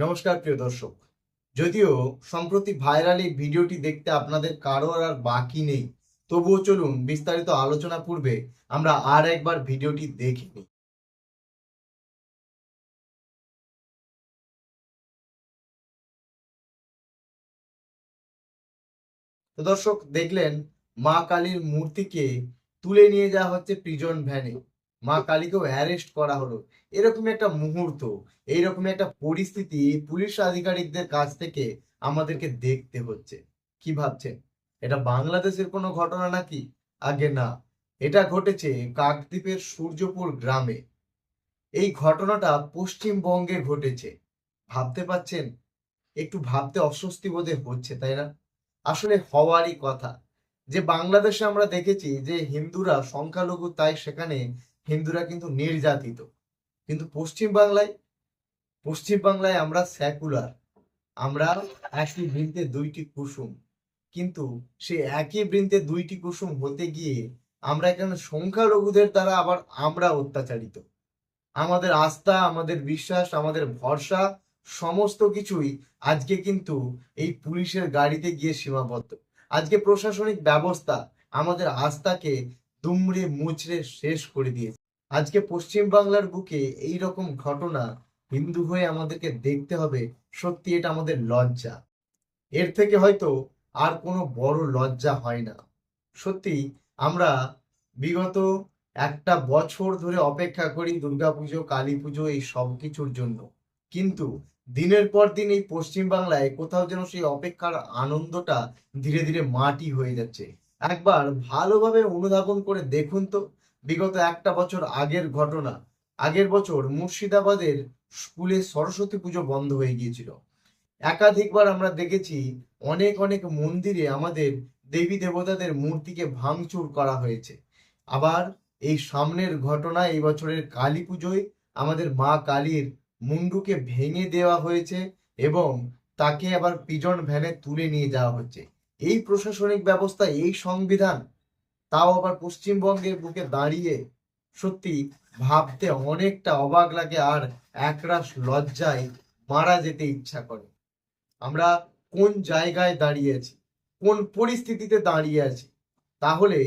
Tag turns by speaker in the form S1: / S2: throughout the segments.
S1: নমস্কার প্রিয় দর্শক। যদিও সম্প্রতি ভাইরাল এই ভিডিওটি দেখতে আপনাদের কারোর আর বাকি নেই, তবুও চলুন বিস্তারিত আলোচনা পূর্বে আমরা আর একবার ভিডিওটি দেখে নিই। তো দর্শক, দেখলেন মা কালীর মূর্তিকে তুলে নিয়ে যাওয়া হচ্ছে প্রিজন ভ্যানে। মা কালীকেও অ্যারেস্ট করা হলো। এরকম একটা মুহূর্ত, এইরকম একটা পরিস্থিতি পুলিশ আধিকারিকদের কাছ থেকে আমাদেরকে দেখতে হচ্ছে। কি ভাবছেন, এটা বাংলাদেশের কোনো ঘটনা নাকি? আগে না, এটা ঘটেছে কাকদ্বীপের সূর্যপুর গ্রামে। এই ঘটনাটা পশ্চিমবঙ্গে ঘটেছে। ভাবতে পাচ্ছেন? একটু ভাবতে অস্বস্তি বোধে হচ্ছে, তাই না? আসলে হওয়ারই কথা। যে বাংলাদেশে আমরা দেখেছি যে হিন্দুরা সংখ্যালঘু, তাই সেখানে হিন্দুরা কিন্তু নির্যাতিত। কিন্তু পশ্চিম বাংলায় আমরা সেকুলার। আমরা একই বৃন্তে দুইটি কুসুম। কিন্তু সে একই বৃন্তে দুইটি কুসুম হতে গিয়ে আমরা এখানে সংখ্যালঘুদের দ্বারা আবার আমরা অত্যাচারিত। আমাদের আস্থা, আমাদের বিশ্বাস, আমাদের ভরসা সমস্ত কিছুই আজকে কিন্তু এই পুলিশের গাড়িতে গিয়ে সীমাবদ্ধ। আজকে প্রশাসনিক ব্যবস্থা আমাদের আস্থাকে দুমড়ে মুচড়ে শেষ করে দিয়েছে। আজকে পশ্চিম বাংলার বুকে এই রকম ঘটনা হিন্দু হয়ে আমাদেরকে দেখতে হবে। সত্যি এটা আমাদের লজ্জা। এর থেকে হয়তো আর কোনো বড় লজ্জা হয় না। সত্যি আমরা বিগত একটা বছর ধরে অপেক্ষা করি দুর্গাপুজো, কালী পুজো, এই সব কিছুর জন্য। কিন্তু দিনের পর দিন এই পশ্চিম বাংলায় কোথাও যেন সেই অপেক্ষার আনন্দটা ধীরে ধীরে মাটি হয়ে যাচ্ছে। একবার ভালোভাবে অনুধাবন করে দেখুন তো, বিগত একটা বছর আগের ঘটনা। আগের বছর মুর্শিদাবাদের স্কুলে সরস্বতী পুজো বন্ধ হয়ে গিয়েছিল। একাধিকবার আমরা দেখেছি অনেক অনেক মন্দিরে আমাদের দেবী দেবতাদের মূর্তিকে ভাঙচুর করা হয়েছে। আবার এই সামনের ঘটনা, এই বছরের কালী পুজোয় আমাদের মা কালীর মুন্ডুকে ভেঙে দেওয়া হয়েছে এবং তাকে আবার পিজন ভ্যানে তুলে নিয়ে যাওয়া হচ্ছে। এই প্রশাসনিক ব্যবস্থা, এই সংবিধান, তাও আবার পশ্চিমবঙ্গের বুকে দাঁড়িয়ে সত্যি ভাবতে অনেকটা অবাক লাগে আর একরাশ লজ্জায় মারা যেতে ইচ্ছা করে। আমরা কোন জায়গায় দাঁড়িয়ে আছি, কোন পরিস্থিতিতে দাঁড়িয়ে আছি? তাহলে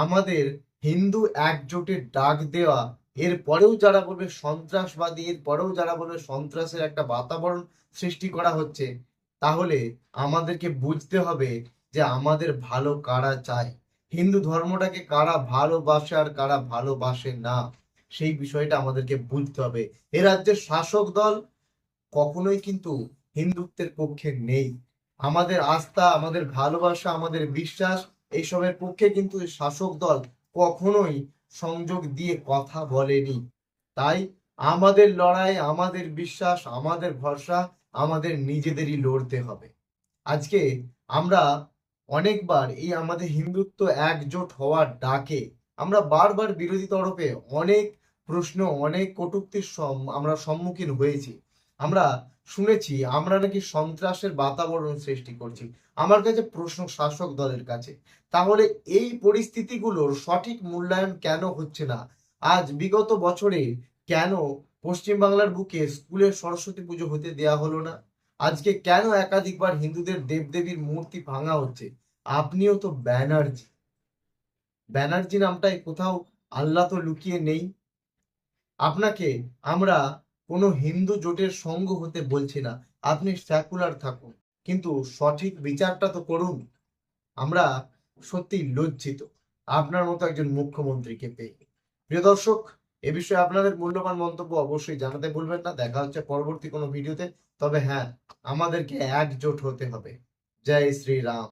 S1: আমাদের হিন্দু একজোটের ডাক দেওয়া, এর পরেও যারা বলবে সন্ত্রাসবাদী, এর পরেও যারা বলবে সন্ত্রাসের একটা বাতাবরণ সৃষ্টি করা হচ্ছে, তাহলে আমাদেরকে বুঝতে হবে যে আমাদের ভালো কারা চায়, হিন্দু ধর্মটাকে কারা ভালোবাসে আর কারা ভালোবাসে না, সেই বিষয়টা আমাদেরকে বুঝতে হবে। এ রাজ্যের শাসক দল কখনোই কিন্তু হিন্দুত্বের পক্ষে নেই। আমাদের আস্থা, আমাদের ভালোবাসা, আমাদের বিশ্বাস, এইসবের পক্ষে কিন্তু শাসক দল কখনোই সংযোগ দিয়ে কথা বলেনি। তাই আমাদের লড়াই, আমাদের বিশ্বাস, আমাদের ভরসা আমাদের নিজেদেরই লড়তে হবে। আজকে আমরা অনেকবার এই আমাদের হিন্দুত্ব একজোট হওয়ার ডাকে আমরা বারবার বিরোধী তরফে অনেক প্রশ্ন, অনেক কটূক্তির আমরা সম্মুখীন হয়েছি। আমরা শুনেছি আমরা নাকি সন্ত্রাসের বাতাবরণ সৃষ্টি করছি। আমার কাছে প্রশ্ন শাসক দলের কাছে, তাহলে এই পরিস্থিতিগুলোর সঠিক মূল্যায়ন কেন হচ্ছে না? আজ বিগত বছরে কেন পশ্চিমবাংলার বুকে স্কুলের সরস্বতী পুজো হতে দেয়া হলো না? আজকে কেন একাধিকবার হিন্দুদের দেবদেবীর মূর্তি ভাঙা হচ্ছে? আপনিও তো ব্যানার্জি। ব্যানার্জি নামটায় কোথাও আল্লাহ তো লুকিয়ে নেই। আপনাকে আমরা কোনো হিন্দু জোটের সঙ্গ হতে বলছি না, আপনি সেকুলার থাকুন, কিন্তু সঠিক বিচারটা তো করুন। আমরা সত্যি লজ্জিত আপনার মতো একজন মুখ্যমন্ত্রীকে পেয়ে। প্রিয় দর্শক, এ বিষয়ে আপনাদের মূল্যবান মন্তব্য অবশ্যই জানাতে ভুলবেন না। দেখা হচ্ছে পরবর্তী কোনো ভিডিওতে। তবে হ্যাঁ, আমাদেরকে একজোট হতে হবে। জয় শ্রীরাম।